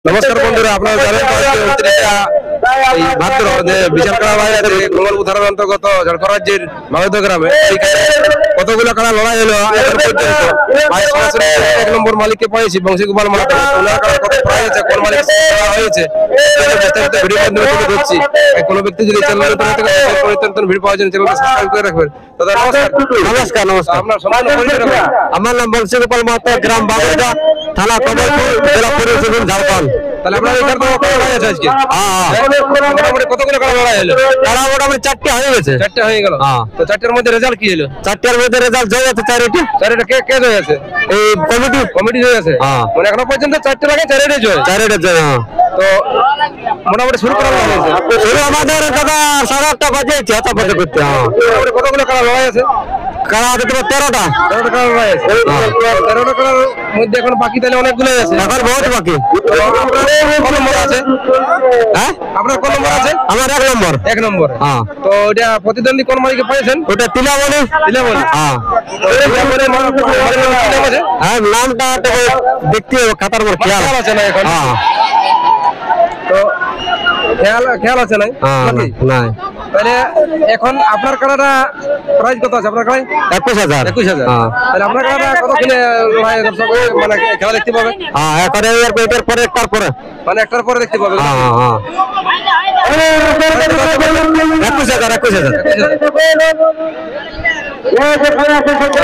নমস্কার বন্ধুরা, আপনারা জানেন ভাদ্র যে বিশাল কাড়া ভাই আছে কমলপুর থানার অন্তর্গত ঝাড়খণ্ড রাজ্যের মাগধ গ্রামে কতগুলো কাড়া লড়াই হলো এখন পর্যন্ত। সরাসরি 1 নম্বর মালিককে পাইছি বংশী গোপাল মাহাতো। ওনার কাড়া কত প্রায় আছে, কোন মালিক হয়েছে ভিডিও মাধ্যমে তুলে ধরছি। কোনো ব্যক্তি যদি চ্যানেল পরিবর্তন ভিডিও পাওয়ার জন্য চ্যানেলটা সাবস্ক্রাইব করে রাখবেন। দাদা নমস্কার। নমস্কার। আপনার সম্পূর্ণ পরিচয় রাখবেন। আমার নাম বংশী গোপাল মাহাতো, গ্রাম বাগড়া, থানা কমলপুর, জেলা পরিষদ ঝাড়খণ্ড। তাহলে আপনার এখানে তো লড়াই আছে আজকে? মোটামুটি কতগুলো কাড়া লড়াই হলো? কাড়া মোটামুটি 4টে হয়ে গেছে। 4টে হয়ে গেল। তো 4টের মধ্যে রেজাল্ট কি হলো? 4টের মধ্যে রেজাল্ট জয় আছে 4টি। 4টা কে জয় আছে? এই কমিটি জয় আছে। মানে এখনো পর্যন্ত 4টে লাগে 4টে জয়। 4টে জয়। তো মোটামুটি শুরু করা হয়েছে। শুরু আমাদের দাদা 8:30টা বাজে চেষ্টা করতে। মোটামুটি কতগুলো কাড়া লড়াই আছে? কাড়া আছে 13টা। 13টা কাড়া লড়াই আছে। 13টা কাড়ার মধ্যে এখন বাকি তাহলে অনেকগুলো আছে। এখন বহুত বাকি। কত নম্বর আছে? হ্যাঁ, আপনার কত নম্বর আছে? আমার 1 নম্বর। 1 নম্বর। হ্যাঁ। তো এটা প্রতিদ্বন্দ্বী কোন মালিকে পেয়েছেন? ওটা তিলাবলি। হ্যাঁ। হ্যাঁ, নামটা দেখতে হবে, খাতার উপর খেয়াল আছে না এখন? হ্যাঁ। তো খেয়াল আছে নাই? নাই। তাহলে এখন আপনার কাড়াটা প্রাইস কত আছে? আপনার কাড়ায় 21,000। 21,000। তাহলে আপনার কাড়াটা কত কিনে দর্শক মানে খেলা দেখতে পাবে? হ্যাঁ, এটার পরে একটার পরে মানে একটার পরে দেখতে পাবে। হ্যাঁ হ্যাঁ। 21,000।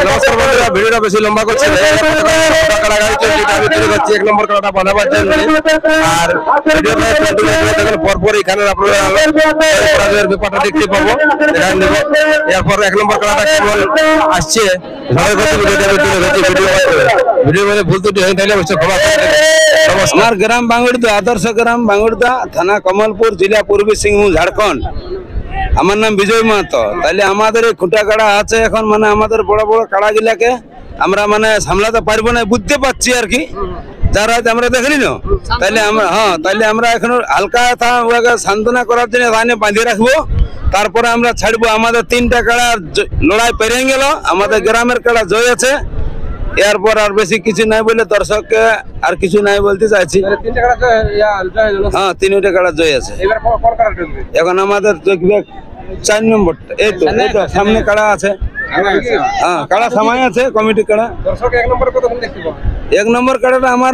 নমস্কার বন্ধুরা, ভিডিওটা বেশি লম্বা করছি না। 1 নম্বর কাড়াটা বাঁধাবার জন্য। আর পরপর এখানে আপনারা ব্যাপারটা দেখতে পাবো, দেখান দেবো। এরপর 1 নম্বর কাড়াটা কেমন আসছে ভিডিও মধ্যে ভুল ত্রুটি হয়ে থাকলে অবশ্যই ক্ষমা করবেন। নমস্কার। গ্রাম বাঙ্গুড়দা, আদর্শ গ্রাম বাঙ্গুড়দা, থানা কমলপুর, জেলা পূর্বী সিংভূম, ঝাড়খণ্ড। আমার নাম বিজয় মাহাতো। তাহলে আমাদের এই খুঁটা কাড়া আছে এখন, মানে আমাদের বড় বড় কাড়া গিলাকে আমরা মানে সামলাতে পারবো না, বুঝতে পারছি আর কি, যারা আমরা দেখলি না। তাহলে আমরা তাহলে আমরা এখন হালকা সান্ত্বনা করার জন্য বাঁধিয়ে রাখবো, তারপরে আমরা ছাড়বো। আমাদের 3টা কাড়া লড়াই পেরিয়ে গেল, আমাদের গ্রামের কাড়া জয় আছে। এরপর আর বেশি কিছু নাই বলে দর্শককে আর কিছু নাই বলতে চাইছি। হ্যাঁ, 3টা কাড়া জয় আছে। এখন আমাদের দেখবে 4 নম্বরটা। এই তো সামনে কাড়া আছে। হ্যাঁ, কাড়া সময় আছে, কমিটি কাড়া। 1 নম্বর কাড়াটা আমার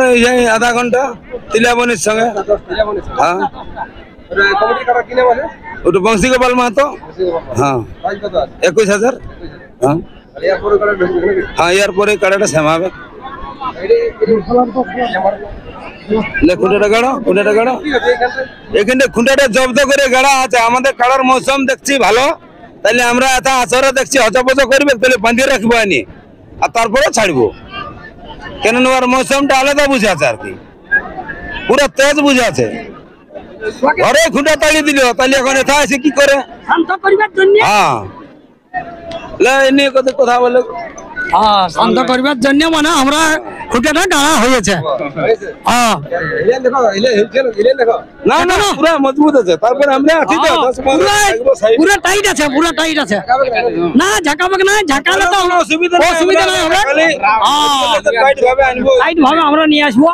আধা ঘন্টা তিলাবনির সঙ্গে। হ্যাঁ, ওটা বংশী গোপাল মাহাতো। হ্যাঁ, 21,000। হ্যাঁ হ্যাঁ, এরপরে কাড়াটা সেমাবে। এখানে খুঁটাটা জব্দ করে গাড়া আছে। আমাদের কাড়ার মৌসুম দেখছি ভালো, তাহলে আমরা এটা আসরে দেখছি হচপচ করবে, তাহলে বাঁধিয়ে রাখবো আনি, আর তারপরে ছাড়বো। কেন ওর মৌসুমটা আলাদা বুঝাছে আর কি, পুরো তেজ বুঝাছে। ঘরে খুঁটা তাড়িয়ে দিল, তাহলে এখন এটা আছে কি করে? হ্যাঁ, কথা বলে শান্ত করবার জন্য মানে আমরা খুঁটাটা গাড়া হয়েছে। না না, পুরো মজবুত আছে। তারপরে আমরা পুরো টাইট আছে, পুরো টাইট আছে। না ঝাঁকাবে না, ঝাঁকালে তো অসুবিধা নাই। টাইট ভাবে আমরা নিয়ে আসবো।